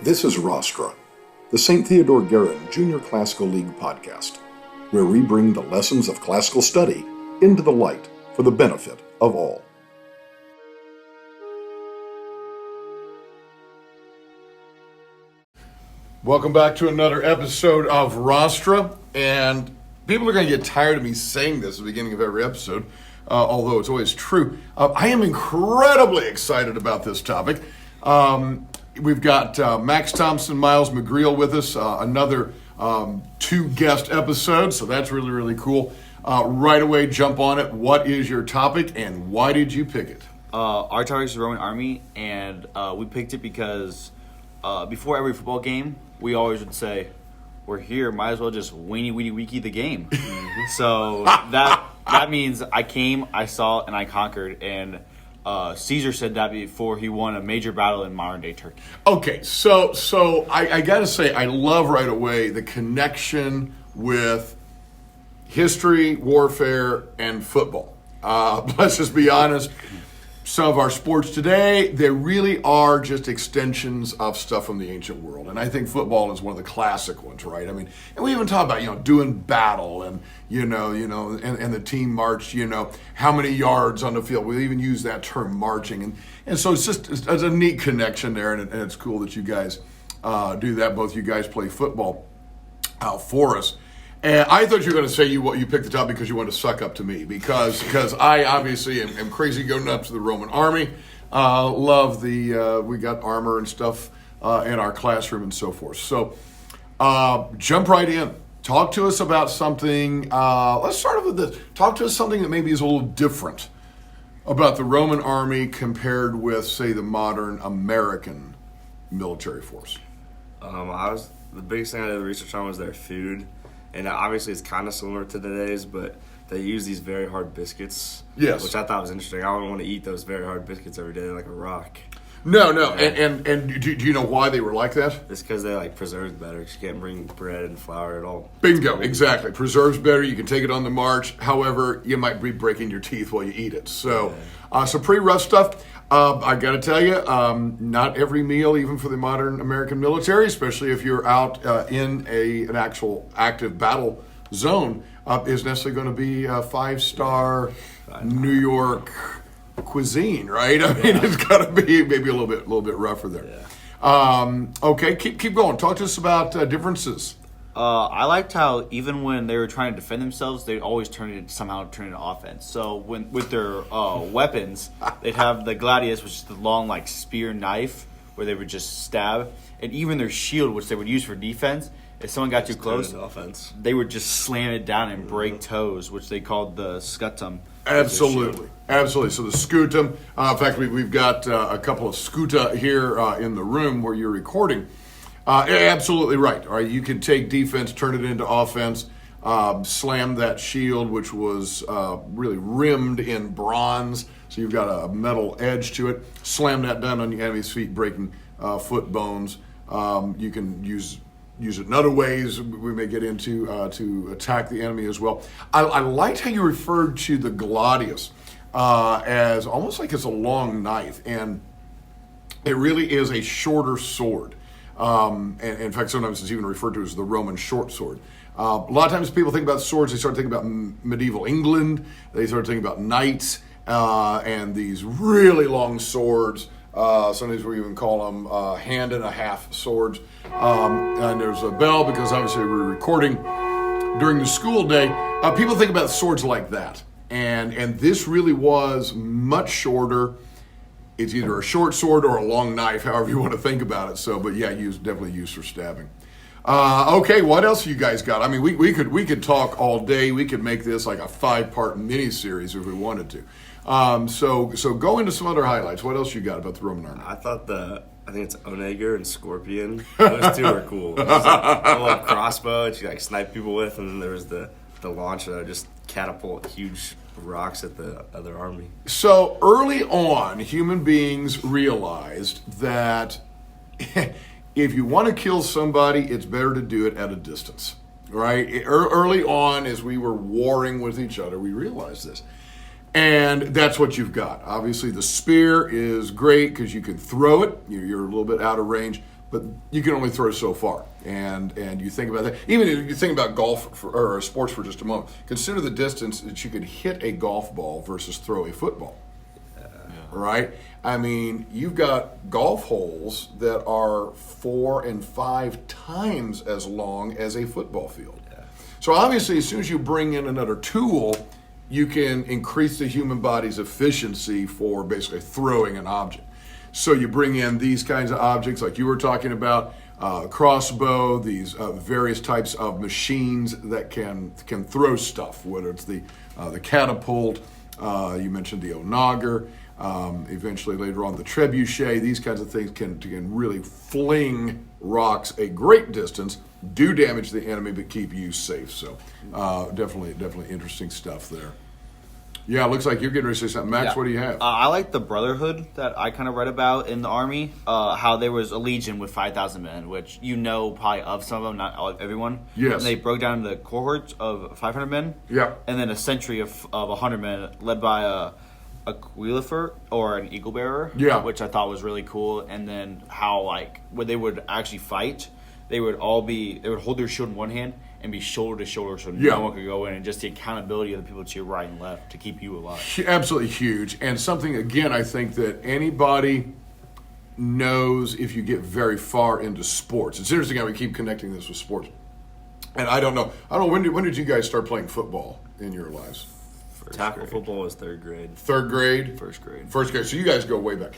This is Rostra, the St. Theodore Guerin Junior Classical League podcast, where we bring the lessons of classical study into the light for the benefit of all. Welcome back to another episode of Rostra, and people are going to get tired of me saying this at the beginning of every episode, although it's always true. I am incredibly excited about this topic. We've got Max Thompson, Miles McGreal with us, another two guest episodes, so that's really, really cool. Right away, jump on it. What is your topic and why did you pick it? Our topic is the Roman Army, and we picked it because before every football game, we always would say, we're here, might as well just weenie weenie the game. So that means I came, I saw, and I conquered, and Caesar said that before he won a major battle in modern-day Turkey. Okay, so I got to say, I love right away the connection with history, warfare, and football. Let's just be honest. Some of our sports today, they really are just extensions of stuff from the ancient world. And I think football is one of the classic ones, right? I mean, and we even talk about, doing battle and, and the team march, how many yards on the field. We even use that term, marching. And so it's a neat connection there, and it's cool that you guys do that. Both you guys play football for us. And I thought you were going to say you picked the topic because you wanted to suck up to me, because I obviously am crazy going up to the Roman Army. Love we got armor and stuff in our classroom and so forth. So jump right in. Talk to us about something. Let's start off with this. Talk to us something that maybe is a little different about the Roman Army compared with, say, the modern American military force. The biggest thing I did the research on was their food. And obviously it's kind of similar to today's, but they use these very hard biscuits. Yes. Which I thought was interesting. I don't want to eat those very hard biscuits every day like a rock. No. And do you know why they were like that? It's because they preserves better. You can't bring bread and flour at all. Bingo, exactly. Preserves better. You can take it on the march. However, you might be breaking your teeth while you eat it. So, so pretty rough stuff. I got to tell you, not every meal, even for the modern American military, especially if you're out in an actual active battle zone, is necessarily going to be a five-star New York cuisine, right? I mean, it's got to be maybe a little bit rougher there. Yeah. Okay, keep going. Talk to us about differences. I liked how even when they were trying to defend themselves, they'd always turn it into offense. So with their weapons, they'd have the gladius, which is the long spear knife, where they would just stab, and even their shield, which they would use for defense. If someone got too close, they would just slam it down and break toes, which they called the scutum. Absolutely. So the scutum. In fact, we've got a couple of scuta here in the room where you're recording. Absolutely right. All right, you can take defense, turn it into offense, slam that shield, which was really rimmed in bronze, so you've got a metal edge to it. Slam that down on the enemy's feet, breaking foot bones. You can use it in other ways we may get into to attack the enemy as well. I liked how you referred to the gladius as almost like it's a long knife, and it really is a shorter sword. And in fact, sometimes it's even referred to as the Roman short sword. A lot of times people think about swords, they start thinking about medieval England, they start thinking about knights, and these really long swords. Sometimes we even call them hand and a half swords. And there's a bell because obviously we're recording during the school day. People think about swords like that. And this really was much shorter. It's either a short sword or a long knife, however you want to think about it. So, but yeah, definitely used for stabbing. Okay, what else you guys got? I mean, we could talk all day. We could make this like a 5-part mini-series if we wanted to. So go into some other highlights. What else you got about the Roman Army? I think it's Onager and Scorpion. Those two are cool. There's a little crossbow that you snipe people with, and then there was the launcher that would just catapult huge rocks at the other army. So early on, human beings realized that if you want to kill somebody, it's better to do it at a distance, right? Early on, as we were warring with each other, we realized this. And that's what you've got. Obviously, the spear is great because you can throw it. You're a little bit out of range, but you can only throw so far. And you think about that. Even if you think about golf or sports for just a moment, consider the distance that you could hit a golf ball versus throw a football. Right? I mean, you've got golf holes that are 4 and 5 times as long as a football field. Yeah. So obviously, as soon as you bring in another tool, you can increase the human body's efficiency for basically throwing an object. So you bring in these kinds of objects like you were talking about, crossbow, these various types of machines that can throw stuff, whether it's the catapult, you mentioned the onager, eventually later on the trebuchet. These kinds of things can really fling rocks a great distance, do damage to the enemy, but keep you safe. So definitely interesting stuff there. Yeah, it looks like you're getting ready to say something. Max, Yeah. what do you have? I like the brotherhood that I kind of read about in the Army, how there was a legion with 5,000 men, which probably of some of them, not everyone. Yes. And they broke down into cohorts of 500 men. Yeah. And then a century of 100 men led by a quilifer or an eagle bearer. Yeah. Which I thought was really cool. And then how, like, when they would actually fight, they would hold their shield in one hand and be shoulder to shoulder so Yeah. no one could go in, and just the accountability of the people to your right and left to keep you alive. Absolutely huge. And something, again, I think that anybody knows if you get very far into sports. It's interesting how we keep connecting this with sports. And I don't know, when did you guys start playing football in your lives? Tackle football was 3rd grade. 3rd grade? First grade. First grade. So you guys go way back.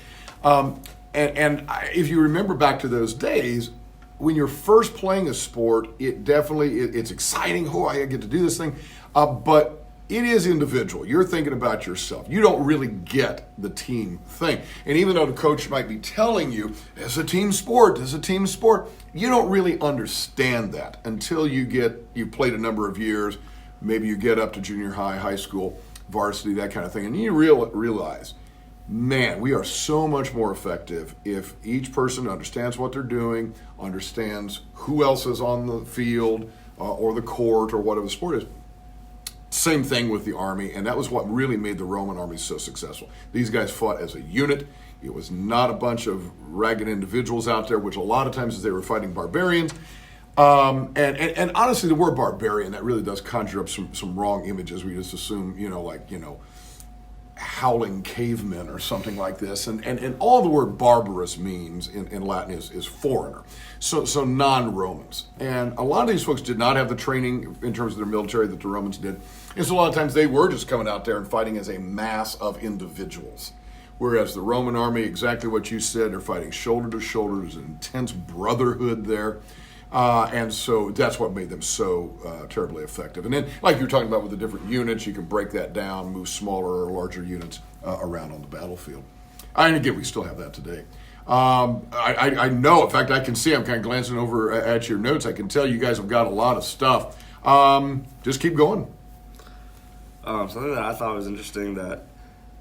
If you remember back to those days, when you're first playing a sport, it's exciting. Oh, I get to do this thing. But it is individual. You're thinking about yourself. You don't really get the team thing. And even though the coach might be telling you, it's a team sport, you don't really understand that until you've played a number of years. Maybe you get up to junior high, high school, varsity, that kind of thing. And you realize, man, we are so much more effective if each person understands what they're doing, understands who else is on the field or the court or whatever the sport is. Same thing with the Army, and that was what really made the Roman army so successful. These guys fought as a unit. It was not a bunch of ragged individuals out there, which a lot of times they were fighting barbarians. And honestly, the word barbarian, that really does conjure up some wrong images. We just assume, howling cavemen or something like this. And all the word barbarous means in Latin is foreigner. So non-Romans. And a lot of these folks did not have the training in terms of their military that the Romans did. And so a lot of times they were just coming out there and fighting as a mass of individuals. Whereas the Roman army, exactly what you said, they're fighting shoulder to shoulder. There's an intense brotherhood there. And so that's what made them so terribly effective. And then, like you were talking about with the different units, you can break that down, move smaller or larger units around on the battlefield. And again, we still have that today. I know, in fact, I can see, I'm kind of glancing over at your notes, I can tell you guys have got a lot of stuff. Just keep going. Something that I thought was interesting, that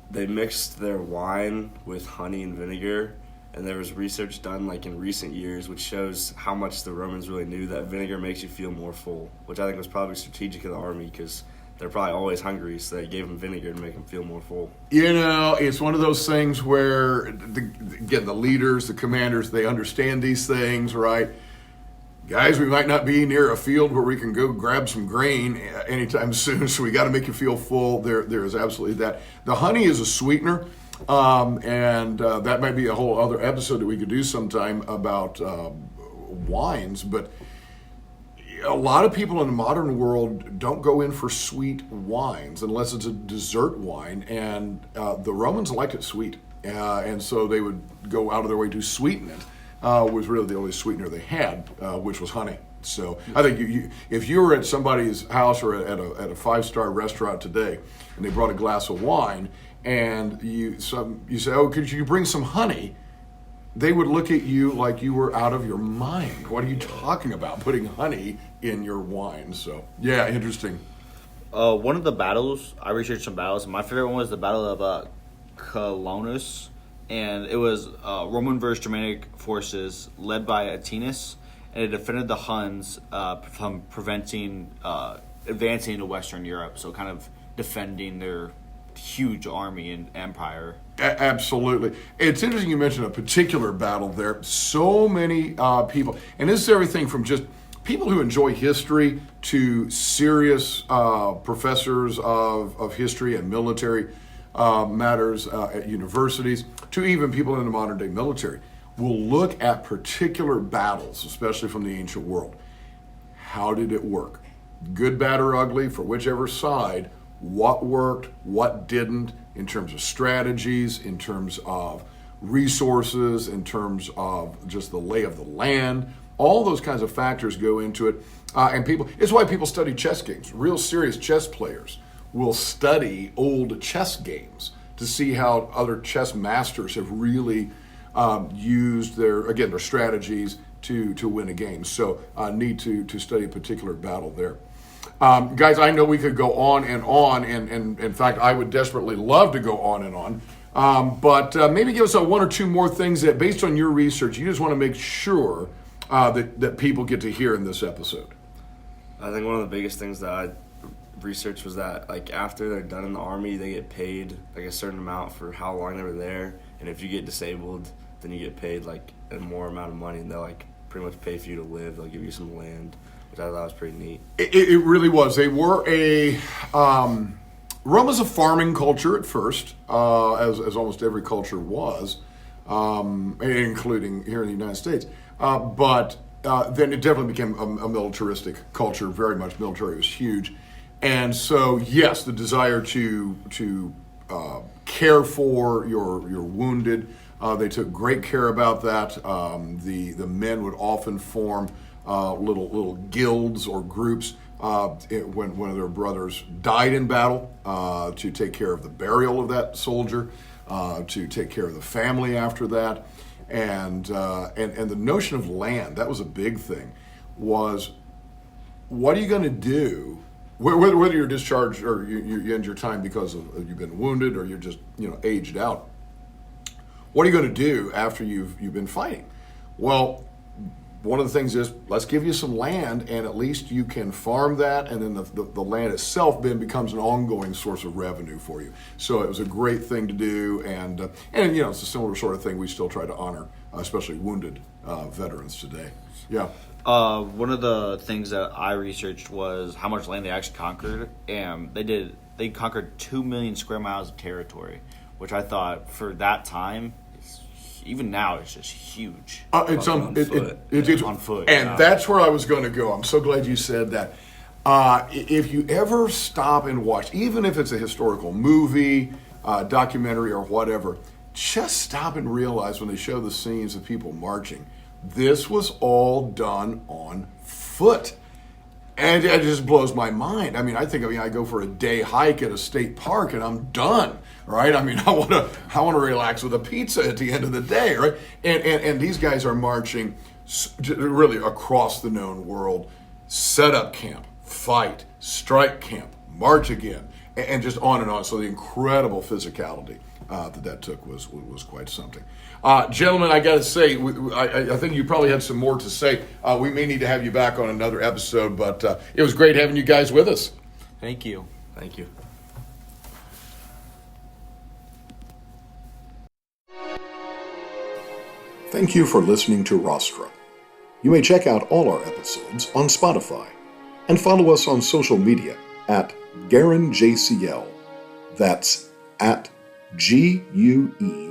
they mixed their wine with honey and vinegar. And there was research done like in recent years which shows how much the Romans really knew that vinegar makes you feel more full, which I think was probably strategic of the army because they're probably always hungry, so they gave them vinegar to make them feel more full. It's one of those things where, again, the leaders, the commanders, they understand these things, right? Guys, we might not be near a field where we can go grab some grain anytime soon, so we got to make you feel full. There is absolutely that. The honey is a sweetener. That might be a whole other episode that we could do sometime about wines, but a lot of people in the modern world don't go in for sweet wines unless it's a dessert wine, and the Romans liked it sweet, and so they would go out of their way to sweeten it, was really the only sweetener they had, which was honey. So I think if you were at somebody's house or at a 5-star restaurant today and they brought a glass of wine, and you say, oh, could you bring some honey? They would look at you like you were out of your mind. What are you talking about, putting honey in your wine? So, yeah, interesting. One of the battles, I researched some battles. My favorite one was the Battle of Colonus, and it was Roman versus Germanic forces led by Attinus, and it defended the Huns from preventing advancing into Western Europe, so kind of defending their huge army and empire. Absolutely. It's interesting you mentioned a particular battle there. So many people, and this is everything from just people who enjoy history to serious professors of history and military matters at universities, to even people in the modern day military, will look at particular battles, especially from the ancient world. How did it work? Good, bad, or ugly, for whichever side, what worked, what didn't, in terms of strategies, in terms of resources, in terms of just the lay of the land. All those kinds of factors go into it. And it's why people study chess games. Real serious chess players will study old chess games to see how other chess masters have really used their strategies to win a game. So need to study a particular battle there. Guys, I know we could go on, and in fact, I would desperately love to go on and on. But maybe give us one or two more things that, based on your research, you just want to make sure that people get to hear in this episode. I think one of the biggest things that I researched was that, like, after they're done in the Army, they get paid like a certain amount for how long they were there, and if you get disabled, then you get paid like a more amount of money, and they'll like pretty much pay for you to live. They'll give you some land, which I thought was pretty neat. It really was. They were Rome was a farming culture at first, as almost every culture was, including here in the United States. But then it definitely became a militaristic culture. Very much military was huge, and so yes, the desire to care for your wounded. They took great care about that. The men would often form little guilds or groups when one of their brothers died in battle to take care of the burial of that soldier, to take care of the family after that. And the notion of land, that was a big thing, was what are you going to do, whether you're discharged or you end your time because of you've been wounded or you're just aged out. What are you going to do after you've been fighting? Well, one of the things is, let's give you some land, and at least you can farm that, and then the land itself then becomes an ongoing source of revenue for you. So it was a great thing to do, and it's a similar sort of thing we still try to honor, especially wounded veterans today. Yeah. One of the things that I researched was how much land they actually conquered, and they conquered 2 million square miles of territory, which I thought for that time, even now, it's just huge. It's on foot. And that's where I was going to go. I'm so glad you said that. If you ever stop and watch, even if it's a historical movie, documentary, or whatever, just stop and realize when they show the scenes of people marching, this was all done on foot. And it just blows my mind. I mean, I go for a day hike at a state park and I'm done, right? I mean, I want to relax with a pizza at the end of the day, right? And these guys are marching really across the known world, set up camp, fight, strike camp, march again, and just on and on. So the incredible physicality that took was quite something. Gentlemen, I got to say, I think you probably had some more to say. We may need to have you back on another episode, but it was great having you guys with us. Thank you. Thank you. Thank you for listening to Rostra. You may check out all our episodes on Spotify and follow us on social media at GarenJCL. That's at GUERINJCL.